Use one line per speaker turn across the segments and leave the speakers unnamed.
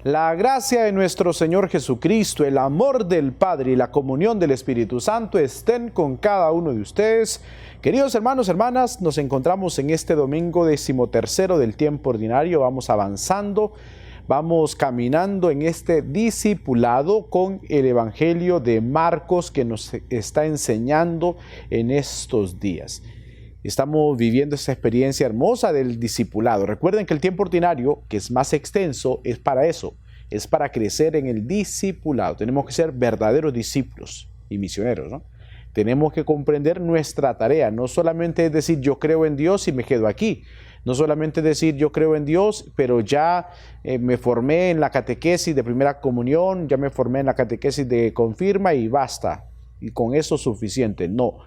La gracia de nuestro Señor Jesucristo, el amor del Padre y la comunión del Espíritu Santo estén con cada uno de ustedes. Queridos hermanos, hermanas, nos encontramos en este domingo 13º del tiempo ordinario. Vamos avanzando, vamos caminando en este discipulado con el Evangelio de Marcos que nos está enseñando en estos días. Estamos viviendo esta experiencia hermosa del discipulado. Recuerden que el tiempo ordinario, que es más extenso, es para eso, es para crecer en el discipulado. Tenemos que ser verdaderos discípulos y misioneros, ¿no? Tenemos que comprender nuestra tarea, no solamente es decir yo creo en Dios y me quedo aquí, no solamente decir yo creo en Dios, pero ya me formé en la catequesis de primera comunión, ya me formé en la catequesis de confirma y basta, y con eso es suficiente. No,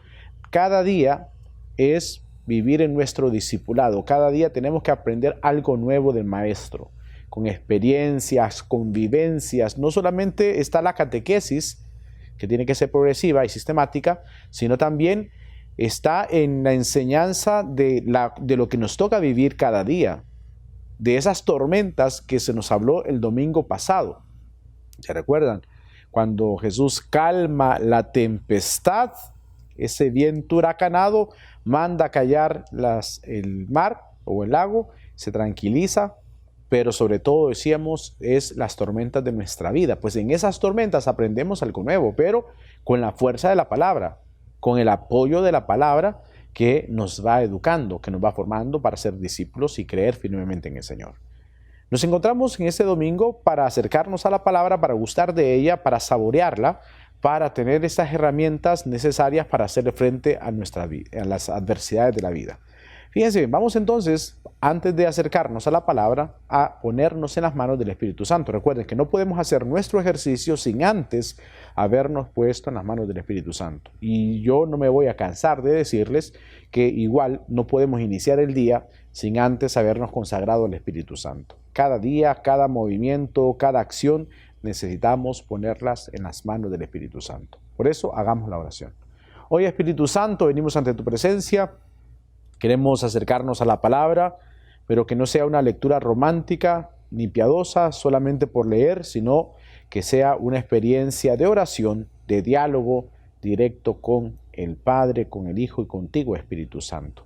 cada día es vivir en nuestro discipulado. Cada día tenemos que aprender algo nuevo del Maestro, con experiencias, convivencias. No solamente está la catequesis, que tiene que ser progresiva y sistemática, sino también está en la enseñanza de lo que nos toca vivir cada día, de esas tormentas que se nos habló el domingo pasado. ¿Se recuerdan? Cuando Jesús calma la tempestad, ese viento huracanado manda callar el mar o el lago, se tranquiliza, pero sobre todo, decíamos, es las tormentas de nuestra vida. Pues en esas tormentas aprendemos algo nuevo, pero con la fuerza de la palabra, con el apoyo de la palabra que nos va educando, que nos va formando para ser discípulos y creer firmemente en el Señor. Nos encontramos en este domingo para acercarnos a la palabra, para gustar de ella, para saborearla, para tener esas herramientas necesarias para hacerle frente a las adversidades de la vida. Fíjense bien, vamos entonces, antes de acercarnos a la palabra, a ponernos en las manos del Espíritu Santo. Recuerden que no podemos hacer nuestro ejercicio sin antes habernos puesto en las manos del Espíritu Santo. Y yo no me voy a cansar de decirles que igual no podemos iniciar el día sin antes habernos consagrado al Espíritu Santo. Cada día, cada movimiento, cada acción, necesitamos ponerlas en las manos del Espíritu Santo. Por eso, hagamos la oración. Hoy, Espíritu Santo, venimos ante tu presencia. Queremos acercarnos a la palabra, pero que no sea una lectura romántica ni piadosa solamente por leer, sino que sea una experiencia de oración, de diálogo directo con el Padre, con el Hijo y contigo, Espíritu Santo.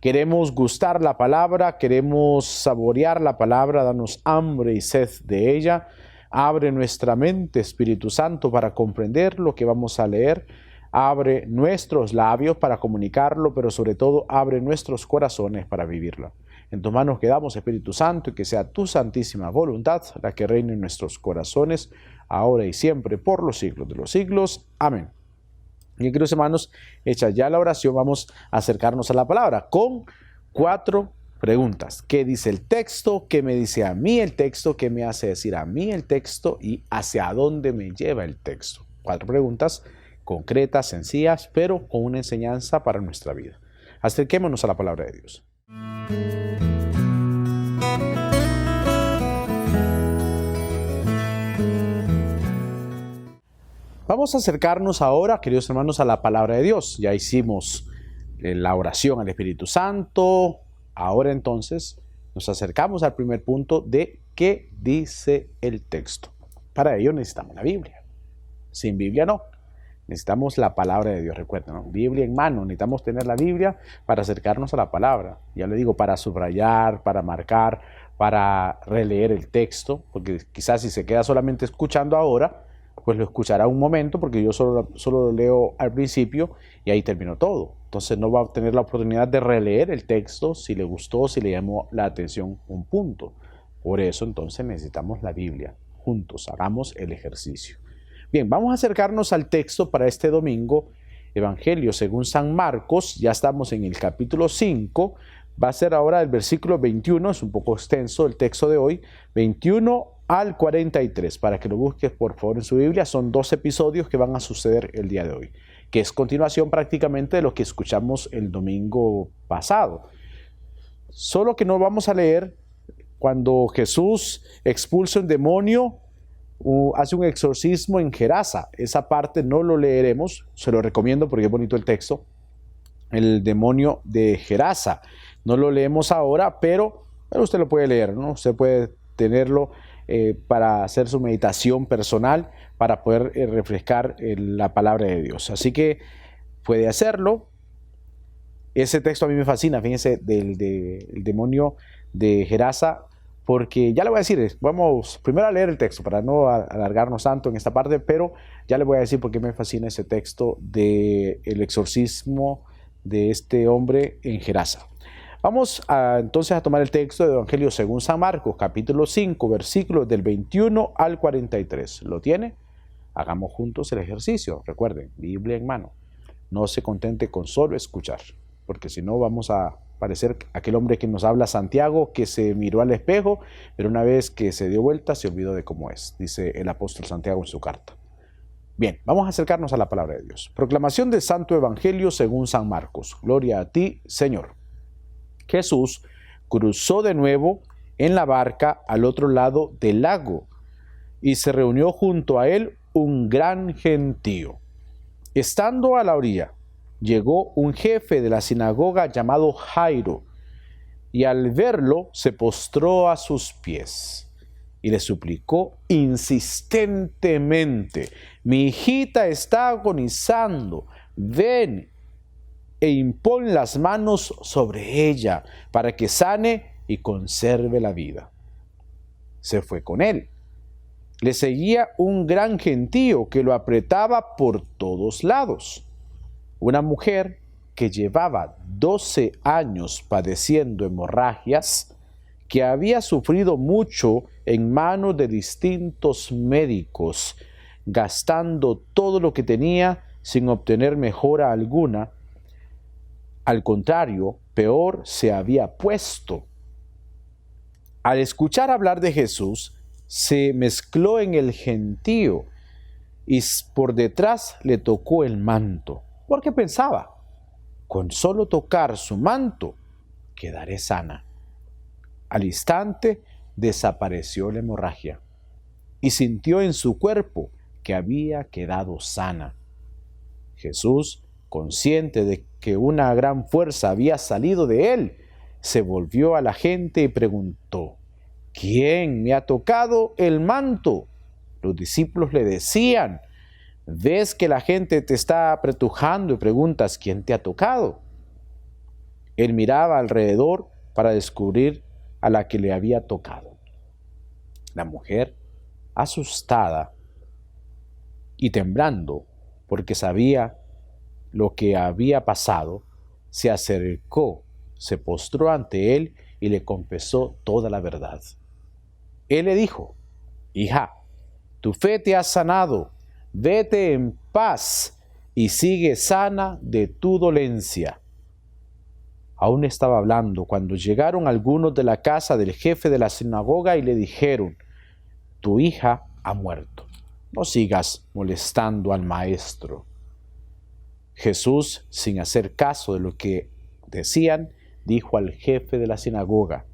Queremos gustar la palabra, queremos saborear la palabra, darnos hambre y sed de ella. Abre nuestra mente, Espíritu Santo, para comprender lo que vamos a leer. Abre nuestros labios para comunicarlo, pero sobre todo abre nuestros corazones para vivirlo. En tus manos quedamos, Espíritu Santo, y que sea tu santísima voluntad la que reine en nuestros corazones, ahora y siempre, por los siglos de los siglos. Amén. Bien, queridos hermanos, hecha ya la oración, vamos a acercarnos a la palabra con 4 preguntas. ¿Qué dice el texto? ¿Qué me dice a mí el texto? ¿Qué me hace decir a mí el texto? ¿Y hacia dónde me lleva el texto? 4 preguntas concretas, sencillas, pero con una enseñanza para nuestra vida. Acerquémonos a la palabra de Dios. Vamos a acercarnos ahora, queridos hermanos, a la palabra de Dios. Ya hicimos la oración al Espíritu Santo. Ahora entonces nos acercamos al primer punto de qué dice el texto. Para ello necesitamos la Biblia. Sin Biblia no. Necesitamos la palabra de Dios, recuerden, ¿no? Biblia en mano, necesitamos tener la Biblia para acercarnos a la palabra. Ya le digo, para subrayar, para marcar, para releer el texto, porque quizás si se queda solamente escuchando ahora, pues lo escuchará un momento, porque yo solo lo leo al principio y ahí terminó todo. Entonces no va a tener la oportunidad de releer el texto si le gustó, si le llamó la atención un punto. Por eso entonces necesitamos la Biblia. Juntos, hagamos el ejercicio. Bien, vamos a acercarnos al texto para este domingo, Evangelio según San Marcos. Ya estamos en el capítulo 5, va a ser ahora el versículo 21, es un poco extenso el texto de hoy, 21 al 43, para que lo busques por favor en su Biblia. Son 2 episodios que van a suceder el día de hoy, que es continuación prácticamente de lo que escuchamos el domingo pasado. Solo que no vamos a leer cuando Jesús expulsa un demonio, hace un exorcismo en Gerasa. Esa parte no lo leeremos, se lo recomiendo porque es bonito el texto. El demonio de Gerasa. No lo leemos ahora, pero usted lo puede leer, ¿no? Usted puede tenerlo para hacer su meditación personal, para poder refrescar la palabra de Dios. Así que puede hacerlo. Ese texto a mí me fascina, fíjense, del demonio de Gerasa, porque ya le voy a decir, vamos primero a leer el texto para no alargarnos tanto en esta parte, pero ya le voy a decir por qué me fascina ese texto del exorcismo de este hombre en Gerasa. Vamos entonces a tomar el texto del Evangelio según San Marcos, capítulo 5, versículos del 21 al 43. ¿Lo tiene? Hagamos juntos el ejercicio. Recuerden, Biblia en mano. No se contente con solo escuchar, porque si no vamos a parecer aquel hombre que nos habla Santiago, que se miró al espejo, pero una vez que se dio vuelta se olvidó de cómo es, dice el apóstol Santiago en su carta. Bien, vamos a acercarnos a la palabra de Dios. Proclamación del Santo Evangelio según San Marcos. Gloria a ti, Señor. Jesús cruzó de nuevo en la barca al otro lado del lago y se reunió junto a él un gran gentío. Estando a la orilla, llegó un jefe de la sinagoga llamado Jairo, y al verlo se postró a sus pies y le suplicó insistentemente: mi hijita está agonizando, ven e impón las manos sobre ella para que sane y conserve la vida. Se fue con él. Le seguía un gran gentío que lo apretaba por todos lados. Una mujer que llevaba 12 años padeciendo hemorragias, que había sufrido mucho en manos de distintos médicos, gastando todo lo que tenía sin obtener mejora alguna, al contrario, peor se había puesto. Al escuchar hablar de Jesús, se mezcló en el gentío y por detrás le tocó el manto, porque pensaba: con solo tocar su manto, quedaré sana. Al instante desapareció la hemorragia y sintió en su cuerpo que había quedado sana. Jesús, consciente de que una gran fuerza había salido de él, se volvió a la gente y preguntó: ¿quién me ha tocado el manto? Los discípulos le decían: ¿ves que la gente te está apretujando y preguntas quién te ha tocado? Él miraba alrededor para descubrir a la que le había tocado. La mujer, asustada y temblando porque sabía lo que había pasado, se acercó, se postró ante él y le confesó toda la verdad. Él le dijo: hija, tu fe te ha sanado, vete en paz y sigue sana de tu dolencia. Aún estaba hablando cuando llegaron algunos de la casa del jefe de la sinagoga y le dijeron: tu hija ha muerto, no sigas molestando al maestro. Jesús, sin hacer caso de lo que decían, dijo al jefe de la sinagoga: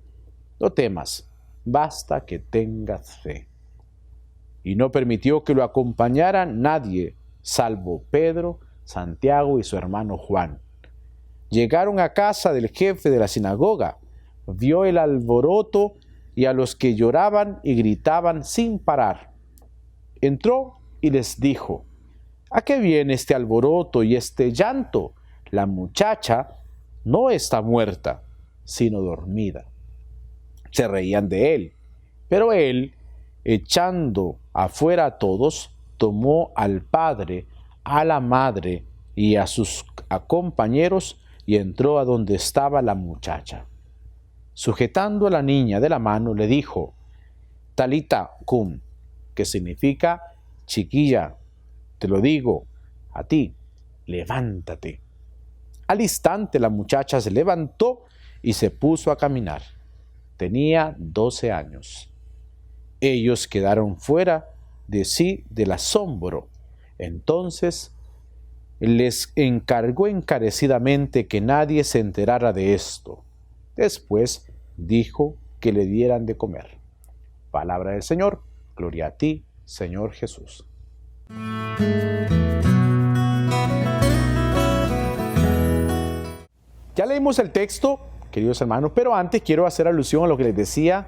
no temas, basta que tengas fe. Y no permitió que lo acompañara nadie, salvo Pedro, Santiago y su hermano Juan. Llegaron a casa del jefe de la sinagoga, vio el alboroto y a los que lloraban y gritaban sin parar. Entró y les dijo: ¿a qué viene este alboroto y este llanto? La muchacha no está muerta, sino dormida. Se reían de él, pero él, echando afuera a todos, tomó al padre, a la madre y a sus compañeros y entró a donde estaba la muchacha. Sujetando a la niña de la mano, le dijo: Talita cum, que significa: chiquilla, te lo digo a ti, levántate. Al instante la muchacha se levantó y se puso a caminar. Tenía 12 años. Ellos quedaron fuera de sí del asombro. Entonces les encargó encarecidamente que nadie se enterara de esto. Después dijo que le dieran de comer. Palabra del Señor. Gloria a ti, Señor Jesús. Ya leímos el texto, queridos hermanos, pero antes quiero hacer alusión a lo que les decía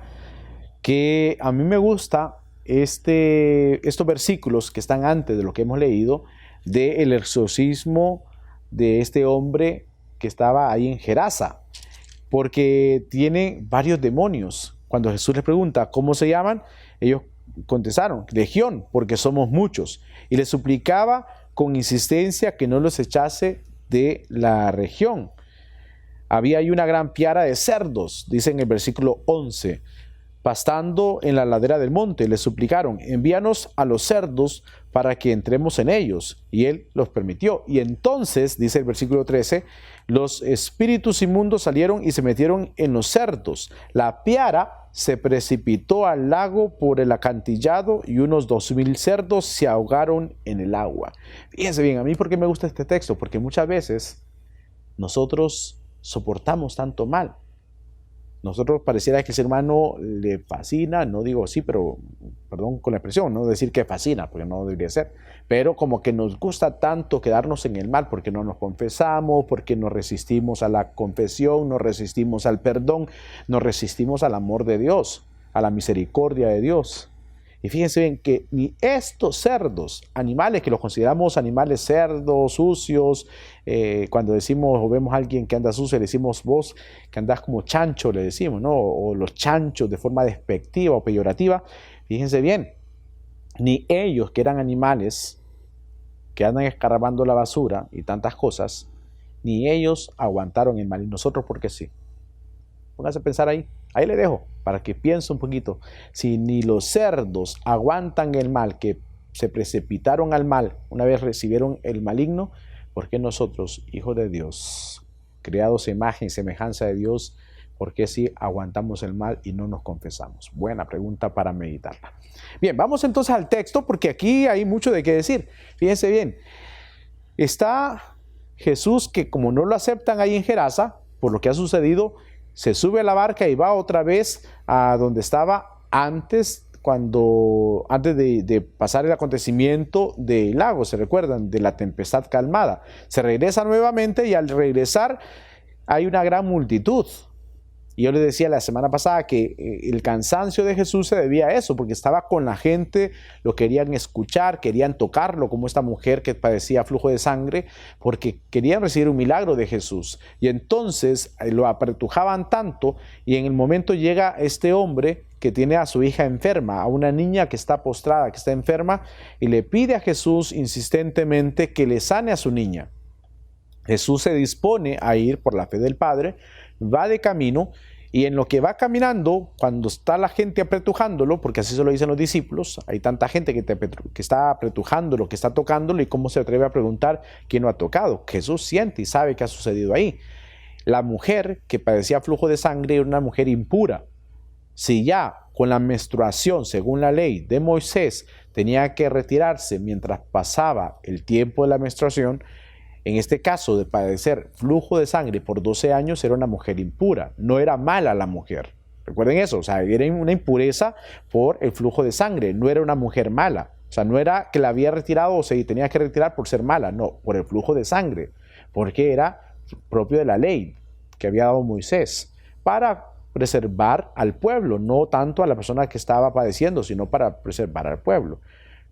que a mí me gusta estos versículos que están antes de lo que hemos leído, del exorcismo de este hombre que estaba ahí en Gerasa, porque tiene varios demonios. Cuando Jesús les pregunta cómo se llaman, ellos contestaron, Legión, porque somos muchos. Y le suplicaba con insistencia que no los echase de la región. Había ahí una gran piara de cerdos, dice en el versículo 11, pastando en la ladera del monte. Le suplicaron, envíanos a los cerdos para que entremos en ellos. Y él los permitió. Y entonces, dice el versículo 13, los espíritus inmundos salieron y se metieron en los cerdos. La piara se precipitó al lago por el acantilado y unos 2000 cerdos se ahogaron en el agua. Fíjense bien, a mí, ¿por qué me gusta este texto? Porque muchas veces nosotros soportamos tanto mal. Nosotros pareciera que el ser humano le fascina, no digo así, pero perdón con la expresión, no decir que fascina, porque no debería ser, pero como que nos gusta tanto quedarnos en el mal porque no nos confesamos, porque nos resistimos a la confesión, nos resistimos al perdón, nos resistimos al amor de Dios, a la misericordia de Dios. Y fíjense bien que ni estos cerdos, animales que los consideramos animales cerdos, sucios, cuando decimos o vemos a alguien que anda sucio, le decimos vos que andás como chancho, le decimos, ¿no? O los chanchos de forma despectiva o peyorativa. Fíjense bien, ni ellos que eran animales que andan escarbando la basura y tantas cosas, ni ellos aguantaron el mal. Y nosotros, ¿por qué sí? Pónganse a pensar ahí. Ahí le dejo para que piense un poquito. Si ni los cerdos aguantan el mal, que se precipitaron al mal una vez recibieron el maligno, ¿por qué nosotros, hijos de Dios, creados a imagen y semejanza de Dios, por qué si aguantamos el mal y no nos confesamos? Buena pregunta para meditarla. Bien, vamos entonces al texto porque aquí hay mucho de qué decir. Fíjense bien, está Jesús que como no lo aceptan ahí en Gerasa, por lo que ha sucedido, se sube a la barca y va otra vez a donde estaba antes de pasar el acontecimiento del lago, ¿se recuerdan? De la tempestad calmada. Se regresa nuevamente y al regresar hay una gran multitud. Y yo les decía la semana pasada que el cansancio de Jesús se debía a eso, porque estaba con la gente, lo querían escuchar, querían tocarlo, como esta mujer que padecía flujo de sangre, porque querían recibir un milagro de Jesús. Y entonces lo apretujaban tanto, y en el momento llega este hombre que tiene a su hija enferma, a una niña que está postrada, que está enferma, y le pide a Jesús insistentemente que le sane a su niña. Jesús se dispone a ir por la fe del Padre, va de camino y en lo que va caminando, cuando está la gente apretujándolo, porque así se lo dicen los discípulos, hay tanta gente que está apretujándolo, que está tocándolo y cómo se atreve a preguntar quién lo ha tocado. Jesús siente y sabe qué ha sucedido ahí. La mujer que padecía flujo de sangre era una mujer impura. Si ya con la menstruación, según la ley de Moisés, tenía que retirarse mientras pasaba el tiempo de la menstruación, en este caso de padecer flujo de sangre por 12 años era una mujer impura, no era mala la mujer. Recuerden eso, o sea, era una impureza por el flujo de sangre, no era una mujer mala. O sea, no era que la había retirado o se tenía que retirar por ser mala, no, por el flujo de sangre, porque era propio de la ley que había dado Moisés para preservar al pueblo, no tanto a la persona que estaba padeciendo, sino para preservar al pueblo,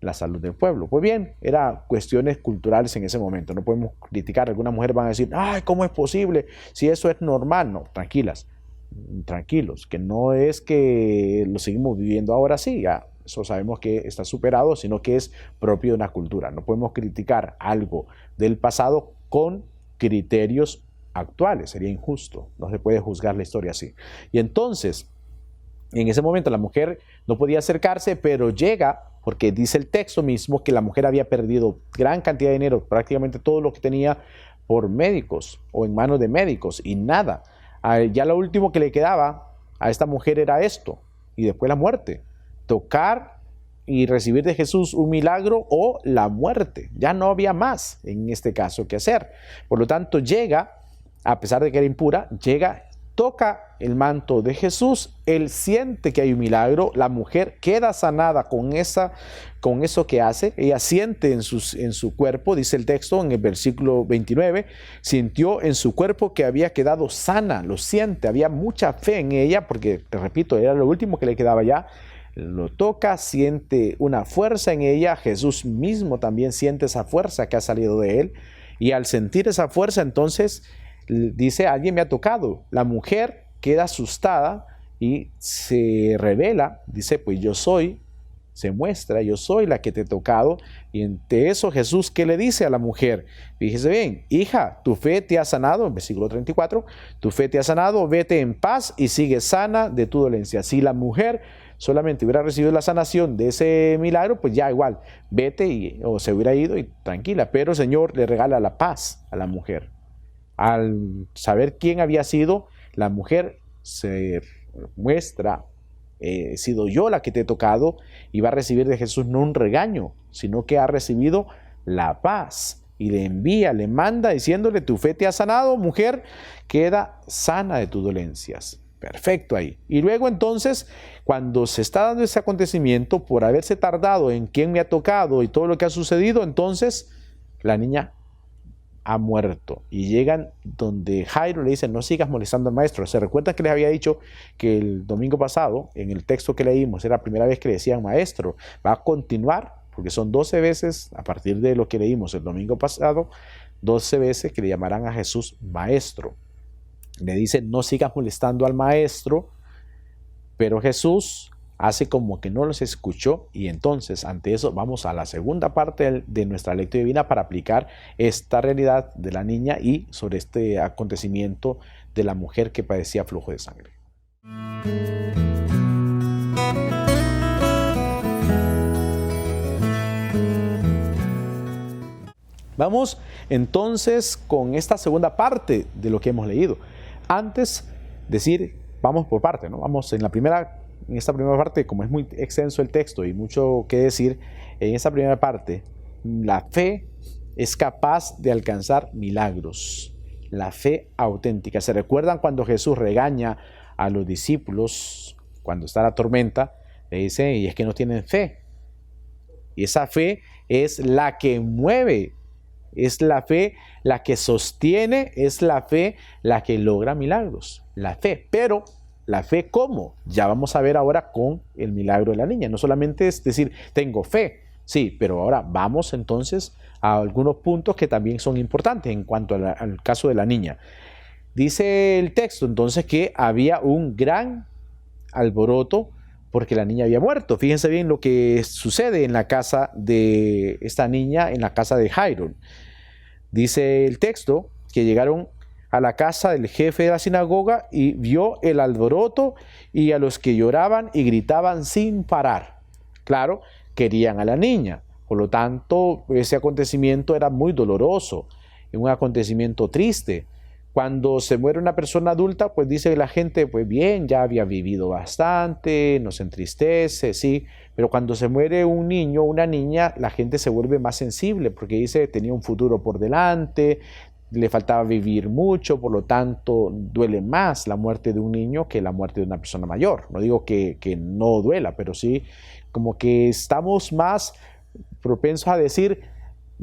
la salud del pueblo. Pues bien, eran cuestiones culturales en ese momento. No podemos criticar. Algunas mujeres van a decir, ay, ¿cómo es posible? Si eso es normal. No, tranquilas, tranquilos, que no es que lo seguimos viviendo ahora sí, ya eso sabemos que está superado, sino que es propio de una cultura. No podemos criticar algo del pasado con criterios actuales, sería injusto. No se puede juzgar la historia así. Y entonces, en ese momento la mujer no podía acercarse, pero llega, porque dice el texto mismo que la mujer había perdido gran cantidad de dinero, prácticamente todo lo que tenía por médicos o en manos de médicos y nada. Ya lo último que le quedaba a esta mujer era esto y después la muerte. Tocar y recibir de Jesús un milagro o la muerte. Ya no había más en este caso que hacer. Por lo tanto llega, a pesar de que era impura, llega toca el manto de Jesús, él siente que hay un milagro, la mujer queda sanada con eso que hace, ella siente en su cuerpo, dice el texto en el versículo 29, sintió en su cuerpo que había quedado sana, lo siente, había mucha fe en ella, porque, te repito, era lo último que le quedaba ya. Lo toca, siente una fuerza en ella, Jesús mismo también siente esa fuerza que ha salido de él, y al sentir esa fuerza, entonces dice, alguien me ha tocado. La mujer queda asustada y se revela, dice, pues yo soy, se muestra, yo soy la que te he tocado. Y ante eso Jesús, ¿qué le dice a la mujer? Fíjese bien, hija, tu fe te ha sanado, en versículo 34, tu fe te ha sanado, vete en paz y sigue sana de tu dolencia. Si la mujer solamente hubiera recibido la sanación de ese milagro, pues ya igual, vete o se hubiera ido y tranquila. Pero el Señor le regala la paz a la mujer. Al saber quién había sido, la mujer se muestra, he sido yo la que te he tocado, y va a recibir de Jesús no un regaño, sino que ha recibido la paz. Y le envía, le manda diciéndole, tu fe te ha sanado, mujer, queda sana de tus dolencias. Perfecto ahí. Y luego entonces, cuando se está dando ese acontecimiento, por haberse tardado en quién me ha tocado y todo lo que ha sucedido, entonces la niña ha muerto. Y llegan donde Jairo le dice, no sigas molestando al maestro. ¿Se recuerdan que les había dicho que el domingo pasado, en el texto que leímos, era la primera vez que le decían maestro? Va a continuar, porque son 12 veces, a partir de lo que leímos el domingo pasado, 12 veces que le llamarán a Jesús maestro. Le dice, no sigas molestando al maestro, pero Jesús hace como que no los escuchó, y entonces ante eso vamos a la segunda parte de nuestra lectura divina para aplicar esta realidad de la niña y sobre este acontecimiento de la mujer que padecía flujo de sangre. Vamos entonces con esta segunda parte de lo que hemos leído. Antes decir, vamos por parte, ¿no? Vamos en esta primera parte, como es muy extenso el texto y mucho que decir, en esta primera parte, la fe es capaz de alcanzar milagros. La fe auténtica. ¿Se recuerdan cuando Jesús regaña a los discípulos cuando está la tormenta? Le dice, y es que no tienen fe. Y esa fe es la que mueve, es la fe la que sostiene, es la fe la que logra milagros. La fe, pero ¿la fe cómo? Ya vamos a ver ahora con el milagro de la niña. No solamente es decir, tengo fe, sí, pero ahora vamos entonces a algunos puntos que también son importantes en cuanto al caso de la niña. Dice el texto entonces que había un gran alboroto porque la niña había muerto. Fíjense bien lo que sucede en la casa de esta niña, en la casa de Jairo. Dice el texto que llegaron a la casa del jefe de la sinagoga y vio el alboroto y a los que lloraban y gritaban sin parar. Claro, querían a la niña. Por lo tanto, ese acontecimiento era muy doloroso, un acontecimiento triste. Cuando se muere una persona adulta, pues dice la gente, pues bien, ya había vivido bastante, nos entristece, sí. Pero cuando se muere un niño o una niña, la gente se vuelve más sensible porque dice, tenía un futuro por delante, le faltaba vivir mucho, por lo tanto duele más la muerte de un niño que la muerte de una persona mayor. No digo que no duela, pero sí como que estamos más propensos a decir,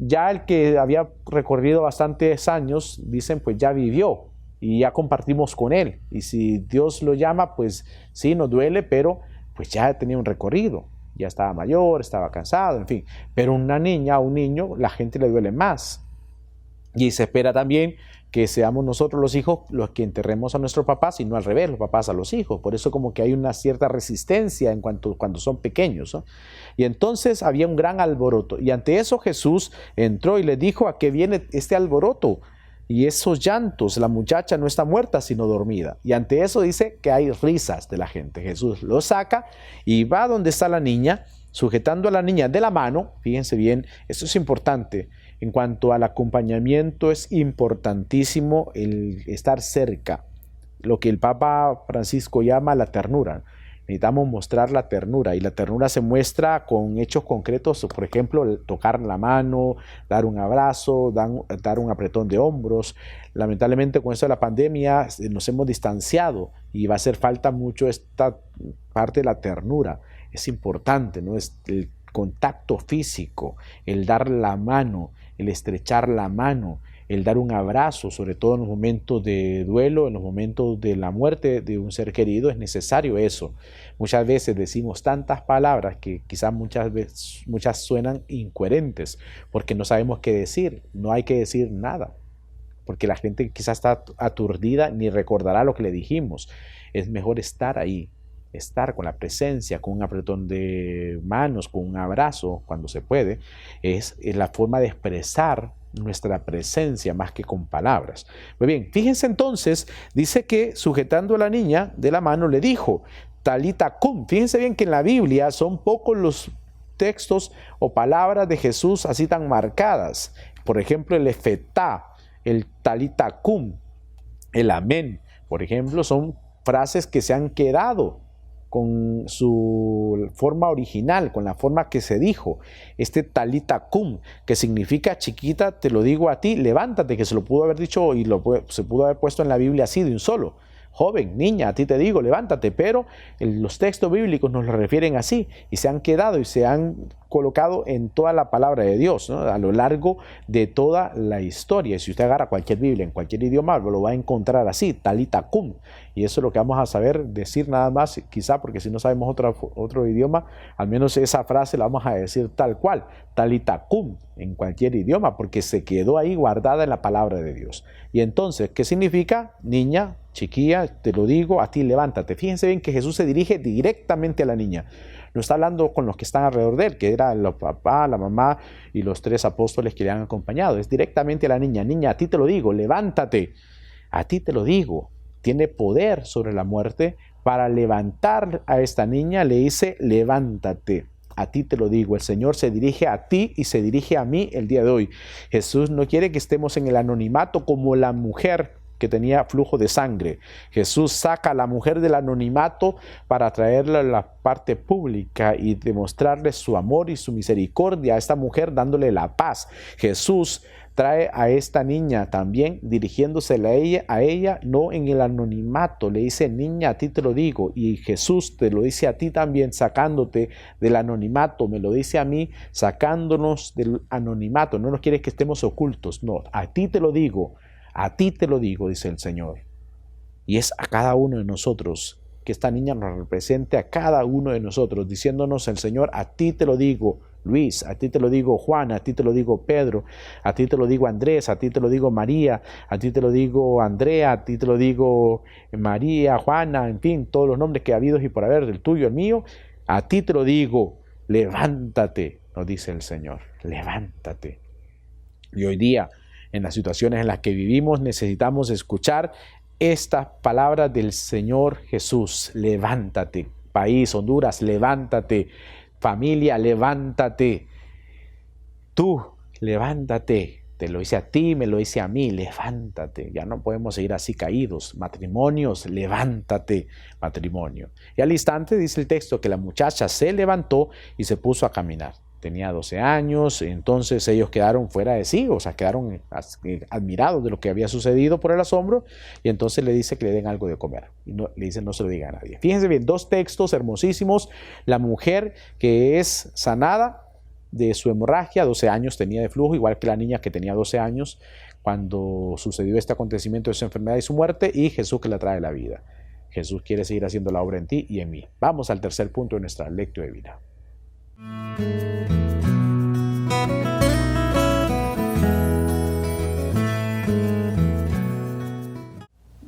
ya el que había recorrido bastantes años, dicen pues ya vivió y ya compartimos con él. Y si Dios lo llama, pues sí nos duele, pero pues ya tenía un recorrido, ya estaba mayor, estaba cansado, en fin. Pero una niña o un niño, la gente le duele más. Y se espera también que seamos nosotros los hijos los que enterremos a nuestros papás y no al revés, los papás a los hijos. Por eso como que hay una cierta resistencia en cuando son pequeños, ¿no? Y entonces había un gran alboroto. Y ante eso Jesús entró y le dijo, ¿a qué viene este alboroto? Y esos llantos, la muchacha no está muerta sino dormida. Y ante eso dice que hay risas de la gente. Jesús lo saca y va donde está la niña, sujetando a la niña de la mano. Fíjense bien, esto es importante. En cuanto al acompañamiento, es importantísimo el estar cerca, lo que el Papa Francisco llama la ternura. necesitamos mostrar la ternura, y la ternura se muestra con hechos concretos, por ejemplo, tocar la mano, dar un abrazo, dar un apretón de hombros. Lamentablemente con esto de la pandemia nos hemos distanciado y va a hacer falta mucho esta parte de la ternura. Es importante, ¿no? Es el contacto físico, el dar la mano, el estrechar la mano, el dar un abrazo, sobre todo en los momentos de duelo, en los momentos de la muerte de un ser querido, es necesario eso. Muchas veces decimos tantas palabras que quizás muchas suenan incoherentes, porque no sabemos qué decir, no hay que decir nada, porque la gente quizás está aturdida, ni recordará lo que le dijimos. Es mejor estar ahí, estar con la presencia, con un apretón de manos, con un abrazo, cuando se puede. Es la forma de expresar nuestra presencia más que con palabras. Muy bien, fíjense entonces, dice que sujetando a la niña de la mano le dijo, Talita cum. Fíjense bien que en la Biblia son pocos los textos o palabras de Jesús así tan marcadas. Por ejemplo, el efetá, el Talita cum, el amén, por ejemplo, son frases que se han quedado con su forma original, con la forma que se dijo. Este Talita cum, que significa chiquita, te lo digo a ti, levántate, que se lo pudo haber dicho y se pudo haber puesto en la Biblia así de un solo. Joven, niña, a ti te digo, levántate, pero los textos bíblicos nos lo refieren así y se han quedado y se han colocado en toda la palabra de Dios, ¿no? A lo largo de toda la historia. Y si usted agarra cualquier Biblia en cualquier idioma, lo va a encontrar así, Talita cum. Y eso es lo que vamos a saber decir nada más, quizá, porque si no sabemos otro idioma, al menos esa frase la vamos a decir tal cual, Talita cum, en cualquier idioma, porque se quedó ahí guardada en la palabra de Dios. Y entonces, ¿qué significa? Niña, chiquilla, te lo digo, a ti levántate. Fíjense bien que Jesús se dirige directamente a la niña. No está hablando con los que están alrededor de él, que eran los papás, la mamá y los 3 apóstoles que le han acompañado. Es directamente a la niña. Niña, a ti te lo digo, levántate. A ti te lo digo. Tiene poder sobre la muerte. Para levantar a esta niña le dice, levántate. A ti te lo digo, el Señor se dirige a ti y se dirige a mí el día de hoy. Jesús no quiere que estemos en el anonimato como la mujer que tenía flujo de sangre. Jesús saca a la mujer del anonimato para traerla a la parte pública y demostrarle su amor y su misericordia a esta mujer, dándole la paz. Jesús trae a esta niña también dirigiéndosela a ella, no en el anonimato. Le dice, niña, a ti te lo digo, y Jesús te lo dice a ti también, sacándote del anonimato. Me lo dice a mí, sacándonos del anonimato. No nos quiere que estemos ocultos, no, a ti te lo digo. A ti te lo digo, dice el Señor. Y es a cada uno de nosotros, que esta niña nos represente a cada uno de nosotros, diciéndonos el Señor, a ti te lo digo, Luis, a ti te lo digo, Juan, a ti te lo digo, Pedro, a ti te lo digo, Andrés, a ti te lo digo, María, a ti te lo digo, Andrea, a ti te lo digo, María, Juana, en fin, todos los nombres que ha habido y por haber, el tuyo, el mío, a ti te lo digo, levántate, nos dice el Señor, levántate. Y hoy día, en las situaciones en las que vivimos, necesitamos escuchar estas palabras del Señor Jesús. Levántate, país, Honduras, levántate, familia, levántate. Tú, levántate. Te lo dice a ti, me lo dice a mí, levántate. Ya no podemos seguir así caídos. Matrimonios, levántate, matrimonio. Y al instante dice el texto que la muchacha se levantó y se puso a caminar. Tenía 12 años, entonces ellos quedaron fuera de sí, o sea, quedaron admirados de lo que había sucedido por el asombro, y entonces le dice que le den algo de comer. Y no, le dice no se lo diga a nadie. Fíjense bien, 2 textos hermosísimos. La mujer que es sanada de su hemorragia, 12 años tenía de flujo, igual que la niña que tenía 12 años cuando sucedió este acontecimiento de su enfermedad y su muerte, y Jesús que la trae la vida. Jesús quiere seguir haciendo la obra en ti y en mí. Vamos al tercer punto de nuestra lectio divina.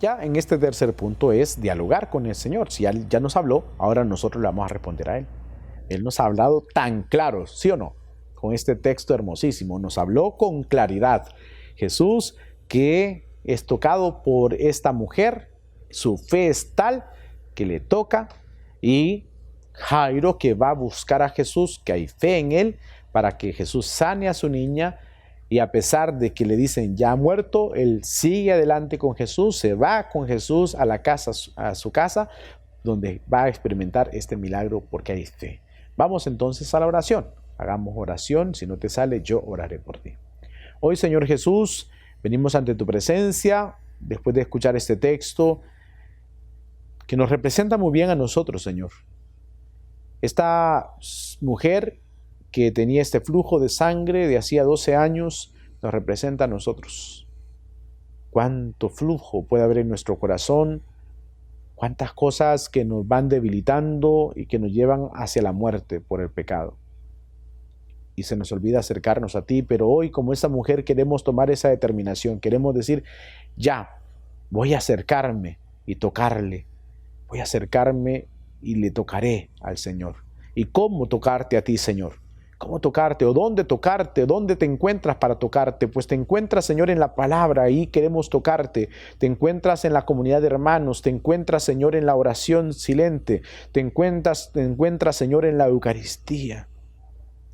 Ya en este tercer punto es dialogar con el Señor. Si ya nos habló, ahora nosotros le vamos a responder a Él. Él nos ha hablado tan claro, ¿sí o no? Con este texto hermosísimo, nos habló con claridad. Jesús, que es tocado por esta mujer, su fe es tal que le toca, y Jairo, que va a buscar a Jesús, que hay fe en él, para que Jesús sane a su niña, y a pesar de que le dicen ya ha muerto, él sigue adelante con Jesús, se va con Jesús a la casa, a su casa, donde va a experimentar este milagro porque hay fe. Vamos entonces a la oración. Hagamos oración. Si no te sale, yo oraré por ti. Hoy, Señor Jesús, venimos ante tu presencia después de escuchar este texto que nos representa muy bien a nosotros, Señor. Esta mujer que tenía este flujo de sangre de hacía 12 años nos representa a nosotros. Cuánto flujo puede haber en nuestro corazón, cuántas cosas que nos van debilitando y que nos llevan hacia la muerte por el pecado. Y se nos olvida acercarnos a ti, pero hoy, como esta mujer, queremos tomar esa determinación. Queremos decir, ya, voy a acercarme y tocarle. Voy a acercarme y le tocaré al Señor. ¿Y cómo tocarte a ti, Señor? ¿Cómo tocarte? ¿O dónde tocarte? ¿Dónde te encuentras para tocarte? Pues te encuentras, Señor, en la palabra. Ahí queremos tocarte. Te encuentras en la comunidad de hermanos. Te encuentras, Señor, en la oración silente. Te encuentras, Señor, en la Eucaristía.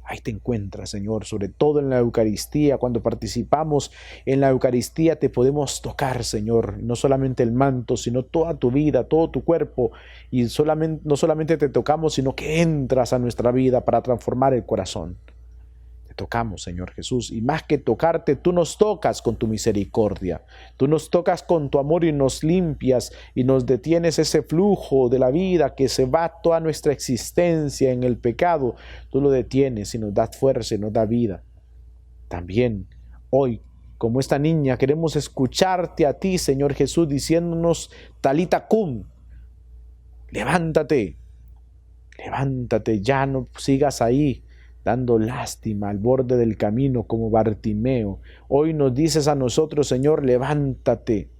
Ahí te encuentras, Señor, sobre todo en la Eucaristía. Cuando participamos en la Eucaristía te podemos tocar, Señor. No solamente el manto, sino toda tu vida, todo tu cuerpo. Y no solamente te tocamos, sino que entras a nuestra vida para transformar el corazón. Te tocamos, Señor Jesús. Y más que tocarte, tú nos tocas con tu misericordia. Tú nos tocas con tu amor y nos limpias y nos detienes ese flujo de la vida que se va toda nuestra existencia en el pecado. Tú lo detienes y nos das fuerza y nos da vida. También hoy, como esta niña, queremos escucharte a ti, Señor Jesús, diciéndonos, Talita cum, levántate, levántate, ya no sigas ahí, dando lástima al borde del camino como Bartimeo. Hoy nos dices a nosotros, Señor, levántate.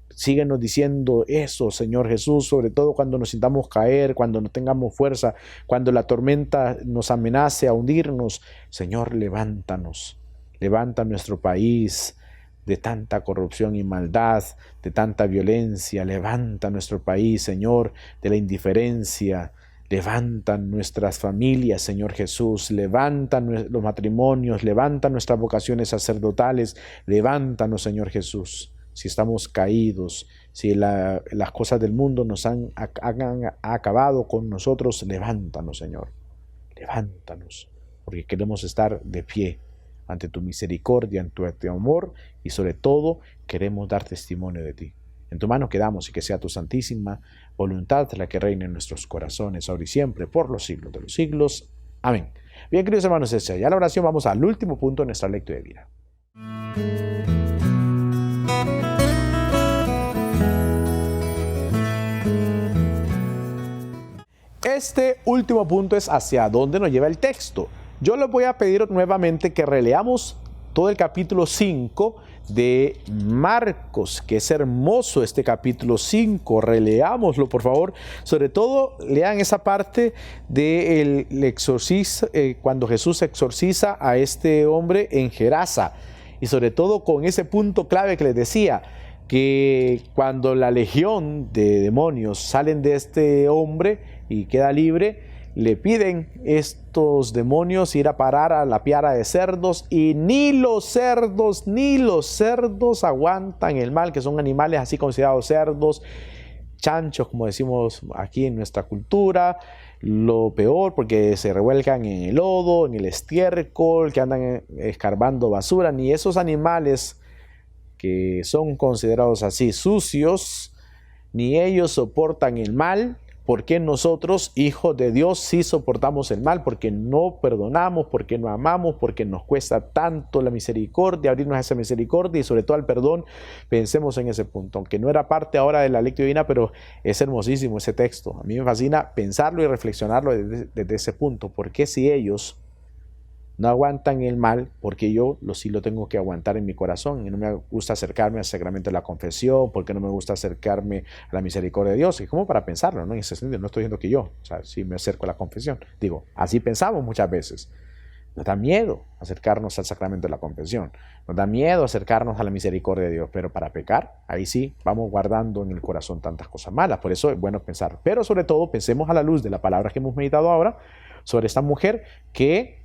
Síguenos diciendo eso, Señor Jesús, sobre todo cuando nos sintamos caer, cuando no tengamos fuerza, cuando la tormenta nos amenace a hundirnos. Señor, levántanos. Levanta nuestro país de tanta corrupción y maldad, de tanta violencia. Levanta nuestro país, Señor, de la indiferencia. Levanta nuestras familias, Señor Jesús. Levanta los matrimonios. Levanta nuestras vocaciones sacerdotales. Levántanos, Señor Jesús. Si estamos caídos, si las cosas del mundo nos han acabado con nosotros, levántanos, Señor. Levántanos, porque queremos estar de pie ante tu misericordia, ante tu amor y sobre todo queremos dar testimonio de ti. En tu mano quedamos y que sea tu santísima voluntad la que reine en nuestros corazones, ahora y siempre, por los siglos de los siglos. Amén. Bien, queridos hermanos, ya la oración, vamos al último punto de nuestra lectura de vida. Este último punto es hacia dónde nos lleva el texto. Yo les voy a pedir nuevamente que releamos todo el capítulo 5 de Marcos, que es hermoso este capítulo 5. Releámoslo, por favor. Sobre todo, lean esa parte del exorcismo, cuando Jesús exorciza a este hombre en Gerasa. Y sobre todo con ese punto clave que les decía, que cuando la legión de demonios salen de este hombre y queda libre, le piden estos demonios ir a parar a la piara de cerdos y ni los cerdos aguantan el mal, que son animales así considerados cerdos, chanchos como decimos aquí en nuestra cultura, lo peor porque se revuelcan en el lodo, en el estiércol, que andan escarbando basura, ni esos animales que son considerados así sucios, ni ellos soportan el mal. ¿Por qué nosotros, hijos de Dios, sí soportamos el mal? Porque no perdonamos, porque no amamos, porque nos cuesta tanto la misericordia, abrirnos a esa misericordia y sobre todo al perdón. Pensemos en ese punto, aunque no era parte ahora de la lectura divina, pero es hermosísimo ese texto. A mí me fascina pensarlo y reflexionarlo desde ese punto. ¿Por qué si ellos no aguantan el mal, porque yo sí lo tengo que aguantar en mi corazón? Y no me gusta acercarme al sacramento de la confesión, porque no me gusta acercarme a la misericordia de Dios. Es como para pensarlo, ¿no? En ese sentido, no estoy diciendo que yo, o sea, si me acerco a la confesión. Digo, así pensamos muchas veces. Nos da miedo acercarnos al sacramento de la confesión. Nos da miedo acercarnos a la misericordia de Dios. Pero para pecar, ahí sí vamos guardando en el corazón tantas cosas malas. Por eso es bueno pensar. Pero sobre todo, pensemos a la luz de la palabra que hemos meditado ahora sobre esta mujer que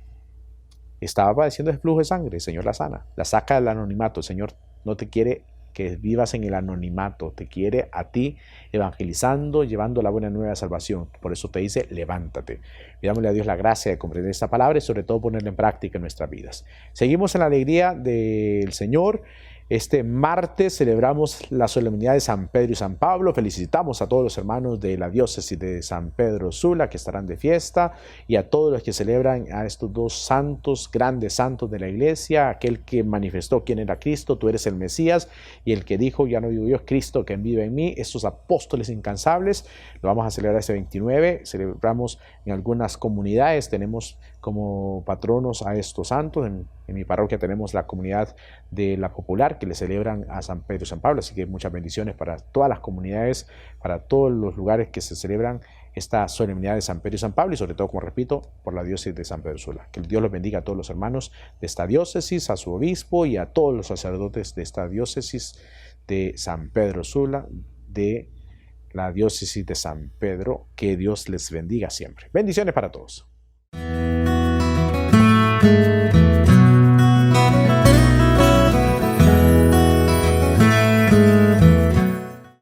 estaba padeciendo el flujo de sangre. El Señor la sana, la saca del anonimato. El Señor no te quiere que vivas en el anonimato, te quiere a ti evangelizando, llevando la buena nueva de salvación. Por eso te dice, levántate. Pidámosle a Dios la gracia de comprender esta palabra y sobre todo ponerla en práctica en nuestras vidas. Seguimos en la alegría del Señor. Este martes celebramos la solemnidad de San Pedro y San Pablo. Felicitamos a todos los hermanos de la diócesis de San Pedro Sula que estarán de fiesta y a todos los que celebran a estos dos santos, grandes santos de la iglesia, aquel que manifestó quién era Cristo, tú eres el Mesías, y el que dijo, ya no vivo yo, es Cristo quien vive en mí, estos apóstoles incansables. Lo vamos a celebrar este 29, celebramos en algunas comunidades, tenemos como patronos a estos santos. En mi parroquia tenemos la comunidad de la Popular que le celebran a San Pedro y San Pablo, así que muchas bendiciones para todas las comunidades, para todos los lugares que se celebran esta solemnidad de San Pedro y San Pablo y sobre todo, como repito, por la diócesis de San Pedro Sula. Que Dios los bendiga a todos los hermanos de esta diócesis, a su obispo y a todos los sacerdotes de esta diócesis de San Pedro Sula, de la diócesis de San Pedro. Que Dios les bendiga siempre. Bendiciones para todos.